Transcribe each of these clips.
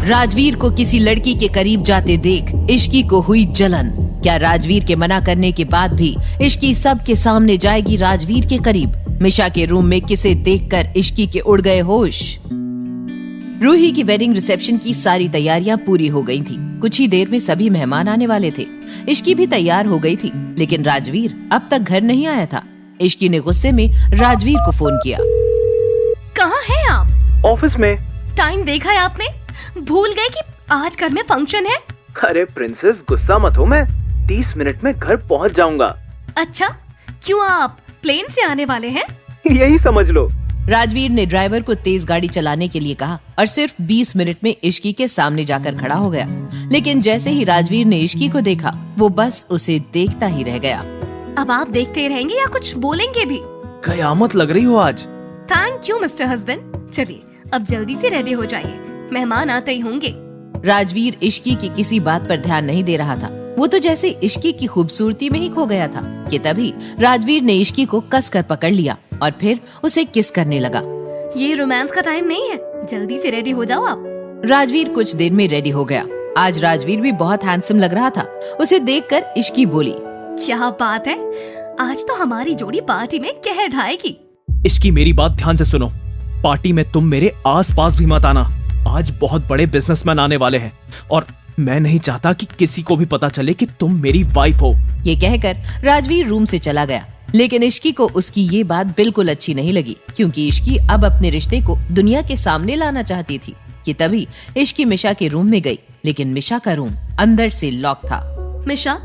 राजवीर को किसी लड़की के करीब जाते देख इश्की को हुई जलन। क्या राजवीर के मना करने के बाद भी इश्की सबके सामने जाएगी राजवीर के करीब? मिशा के रूम में किसे देखकर इश्की के उड़ गए होश। रूही की वेडिंग रिसेप्शन की सारी तैयारियां पूरी हो गई थी। कुछ ही देर में सभी मेहमान आने वाले थे। इश्की भी तैयार हो गई थी, लेकिन राजवीर अब तक घर नहीं आया था। इश्की ने गुस्से में राजवीर को फोन किया। कहाँ हैं आप? ऑफिस में। टाइम देखा है आपने? भूल गए कि आज घर में फंक्शन है। अरे प्रिंसेस, गुस्सा मत हो, मैं 30 मिनट में घर पहुंच जाऊंगा। अच्छा, क्यों आप प्लेन से आने वाले हैं? यही समझ लो। राजवीर ने ड्राइवर को तेज गाड़ी चलाने के लिए कहा और सिर्फ 20 मिनट में इश्की के सामने जाकर खड़ा हो गया। लेकिन जैसे ही राजवीर ने इश्की को देखा, वो बस उसे देखता ही रह गया। अब आप देखते रहेंगे या कुछ बोलेंगे भी? कयामत लग रही हो आज। Thank you mister husband. चलिए अब जल्दी से रेडी हो जाइए, मेहमान आते ही होंगे। राजवीर इश्की की किसी बात पर ध्यान नहीं दे रहा था। वो तो जैसे इश्की की खूबसूरती में ही खो गया था कि तभी राजवीर ने इश्की को कसकर पकड़ लिया और फिर उसे किस करने लगा। ये रोमांस का टाइम नहीं है, जल्दी से रेडी हो जाओ आप। राजवीर कुछ देर में रेडी हो गया। आज राजवीर भी बहुत हैंडसम लग रहा था। उसे देखकर इश्की बोली, क्या बात है, आज तो हमारी जोड़ी पार्टी में कहर ढाएगी। इश्की, मेरी बात ध्यान से सुनो। पार्टी में तुम मेरे आसपास भी मत आना। आज बहुत बड़े बिजनेसमैन आने वाले हैं और मैं नहीं चाहता कि किसी को भी पता चले कि तुम मेरी वाइफ हो। ये कहकर राजवीर रूम से चला गया। लेकिन इश्की को उसकी ये बात बिल्कुल अच्छी नहीं लगी, क्योंकि इश्की अब अपने रिश्ते को दुनिया के सामने लाना चाहती थी। कि तभी इश्की मिशा के रूम में गई, लेकिन मिशा का रूम अंदर से लॉक था। मिशा,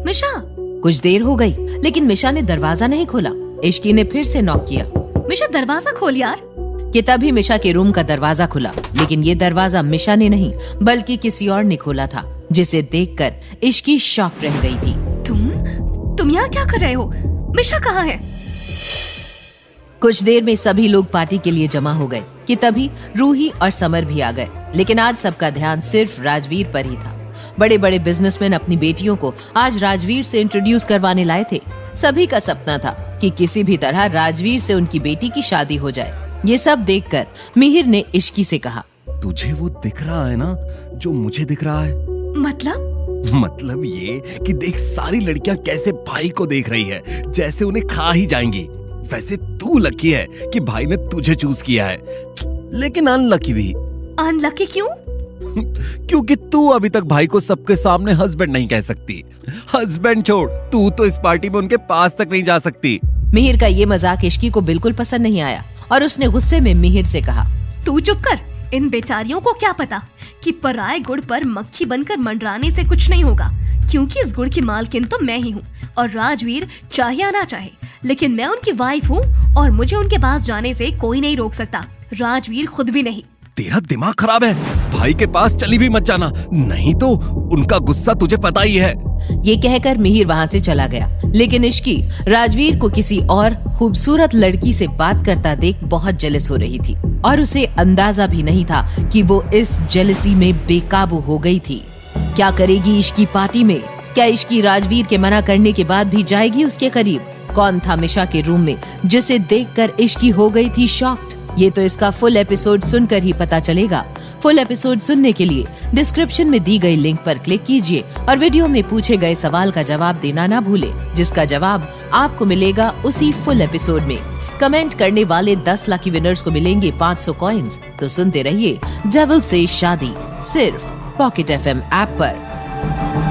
मिशा। कुछ देर हो गई, लेकिन मिशा ने दरवाजा नहीं खोला। इश्की ने फिर से नॉक किया। मिशा, दरवाजा खोल यार। कि तभी मिशा के रूम का दरवाजा खुला, लेकिन ये दरवाजा मिशा ने नहीं बल्कि किसी और ने खोला था, जिसे देखकर इश्की शॉक रह गई थी। तुम यहाँ क्या कर रहे हो? मिशा कहाँ है? कुछ देर में सभी लोग पार्टी के लिए जमा हो गए कि तभी रूही और समर भी आ गए। लेकिन आज सबका ध्यान सिर्फ राजवीर पर ही था। बड़े बड़े बिजनेसमैन अपनी बेटियों को आज राजवीर से इंट्रोड्यूस करवाने लाए थे। सभी का सपना था कि किसी भी तरह राजवीर से उनकी बेटी की शादी हो जाए। ये सब देखकर मिहिर ने इश्की से कहा, तुझे वो दिख रहा है ना जो मुझे दिख रहा है? मतलब ये कि देख, सारी लड़कियां कैसे भाई को देख रही है, जैसे उन्हें खा ही जाएंगी। वैसे तू लकी है कि भाई ने तुझे चूज किया है, लेकिन अनलकी भी। अनलकी क्यों? क्योंकि तू अभी तक भाई को सबके सामने हस्बैंड नहीं कह सकती। हस्बैंड छोड़, तू तो इस पार्टी में उनके पास तक नहीं जा सकती। मिहिर का ये मजाक इश्की को बिल्कुल पसंद नहीं आया और उसने गुस्से में मिहिर से कहा, तू चुप कर। इन बेचारियों को क्या पता कि पराए गुड़ पर मक्खी बनकर मंडराने से कुछ नहीं होगा, क्योंकि इस गुड़ की मालकिन तो मैं ही हूँ और राजवीर चाहे या ना चाहे, लेकिन मैं उनकी वाइफ हूँ और मुझे उनके पास जाने से कोई नहीं रोक सकता, राजवीर खुद भी नहीं। तेरा दिमाग खराब है, भाई के पास चली भी मत जाना, नहीं तो उनका गुस्सा तुझे पता ही है। ये कहकर मिहिर वहाँ से चला गया। लेकिन इश्की राजवीर को किसी और खूबसूरत लड़की से बात करता देख बहुत जेलस हो रही थी और उसे अंदाजा भी नहीं था कि वो इस जेलसी में बेकाबू हो गई थी। क्या करेगी इश्की पार्टी में? क्या इश्की राजवीर के मना करने के बाद भी जाएगी उसके करीब? कौन था मिशा के रूम में जिसे देखकर इश्की हो गई थी शॉक्ड? ये तो इसका फुल एपिसोड सुनकर ही पता चलेगा। फुल एपिसोड सुनने के लिए डिस्क्रिप्शन में दी गई लिंक पर क्लिक कीजिए और वीडियो में पूछे गए सवाल का जवाब देना ना भूले, जिसका जवाब आपको मिलेगा उसी फुल एपिसोड में। कमेंट करने वाले 10 लकी विनर्स को मिलेंगे 500 कॉइंस। तो सुनते रहिए डबल से शादी, सिर्फ पॉकेट FM ऐप पर।